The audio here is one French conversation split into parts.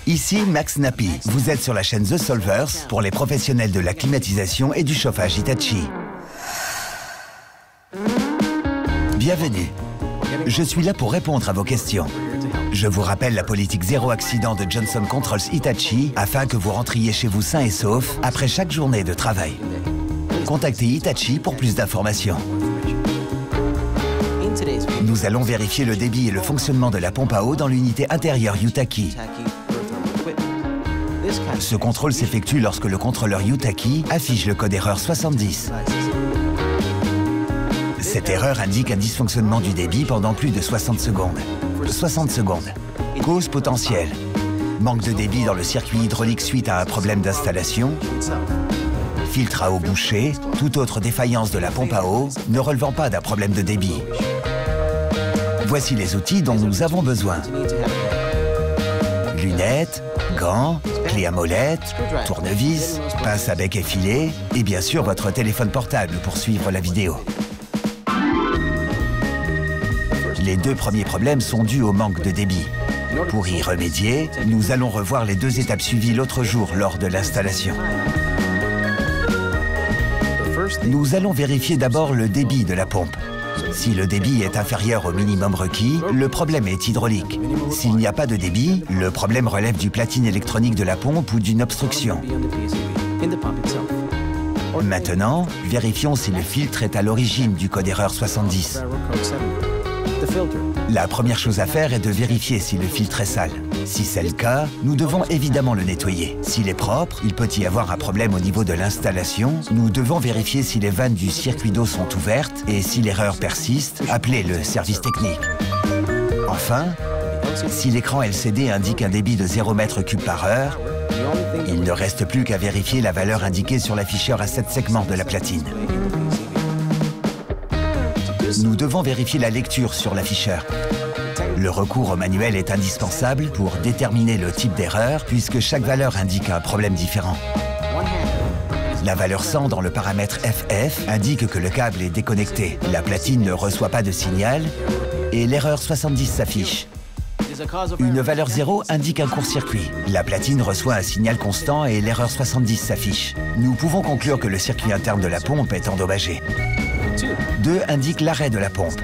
Ici Max Napi. Vous êtes sur la chaîne The Solvers pour les professionnels de la climatisation et du chauffage Hitachi. Bienvenue. Je suis là pour répondre à vos questions. Je vous rappelle la politique zéro accident de Johnson Controls Hitachi afin que vous rentriez chez vous sain et sauf après chaque journée de travail. Contactez Hitachi pour plus d'informations. Nous allons vérifier le débit et le fonctionnement de la pompe à eau dans l'unité intérieure Yutaki. Ce contrôle s'effectue lorsque le contrôleur Yutaki affiche le code erreur 70. Cette erreur indique un dysfonctionnement du débit pendant plus de 60 secondes. 60 secondes. Cause potentielle. Manque de débit dans le circuit hydraulique suite à un problème d'installation. Filtre à eau bouché. Toute autre défaillance de la pompe à eau ne relevant pas d'un problème de débit. Voici les outils dont nous avons besoin. Lunettes, gants, clé à molette, tournevis, pince à bec effilé et bien sûr votre téléphone portable pour suivre la vidéo. Les deux premiers problèmes sont dus au manque de débit. Pour y remédier, nous allons revoir les deux étapes suivies l'autre jour lors de l'installation. Nous allons vérifier d'abord le débit de la pompe. Si le débit est inférieur au minimum requis, le problème est hydraulique. S'il n'y a pas de débit, le problème relève du platine électronique de la pompe ou d'une obstruction. Maintenant, vérifions si le filtre est à l'origine du code erreur 70. La première chose à faire est de vérifier si le filtre est sale. Si c'est le cas, nous devons évidemment le nettoyer. S'il est propre, il peut y avoir un problème au niveau de l'installation. Nous devons vérifier si les vannes du circuit d'eau sont ouvertes et si l'erreur persiste, appelez le service technique. Enfin, si l'écran LCD indique un débit de 0 m3 par heure, il ne reste plus qu'à vérifier la valeur indiquée sur l'afficheur à 7 segments de la platine. Nous devons vérifier la lecture sur l'afficheur. Le recours au manuel est indispensable pour déterminer le type d'erreur puisque chaque valeur indique un problème différent. La valeur 100 dans le paramètre FF indique que le câble est déconnecté. La platine ne reçoit pas de signal et l'erreur 70 s'affiche. Une valeur 0 indique un court-circuit. La platine reçoit un signal constant et l'erreur 70 s'affiche. Nous pouvons conclure que le circuit interne de la pompe est endommagé. 2 indique l'arrêt de la pompe.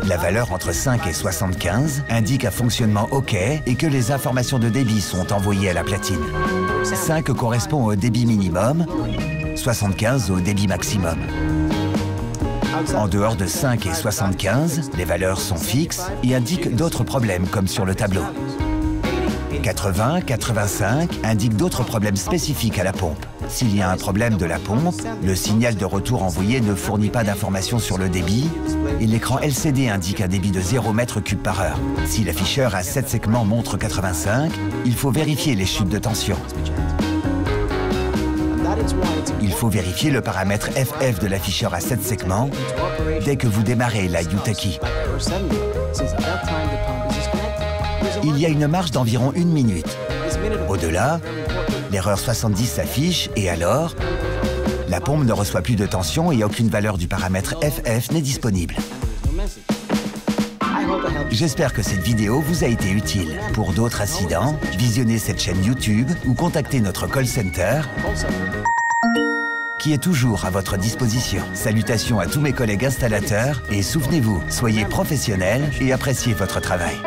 La valeur entre 5 et 75 indique un fonctionnement OK et que les informations de débit sont envoyées à la platine. 5 correspond au débit minimum, 75 au débit maximum. En dehors de 5 et 75, les valeurs sont fixes et indiquent d'autres problèmes comme sur le tableau. 80, 85 indiquent d'autres problèmes spécifiques à la pompe. S'il y a un problème de la pompe, le signal de retour envoyé ne fournit pas d'informations sur le débit et l'écran LCD indique un débit de 0 m3 par heure. Si l'afficheur à 7 segments montre 85, il faut vérifier les chutes de tension. Il faut vérifier le paramètre FF de l'afficheur à 7 segments dès que vous démarrez la Yutaki. Il y a une marge d'environ 1 minute. Au-delà, l'erreur 70 s'affiche et alors, la pompe ne reçoit plus de tension et aucune valeur du paramètre FF n'est disponible. J'espère que cette vidéo vous a été utile. Pour d'autres incidents, visionnez cette chaîne YouTube ou contactez notre call center qui est toujours à votre disposition. Salutations à tous mes collègues installateurs et souvenez-vous, soyez professionnels et appréciez votre travail.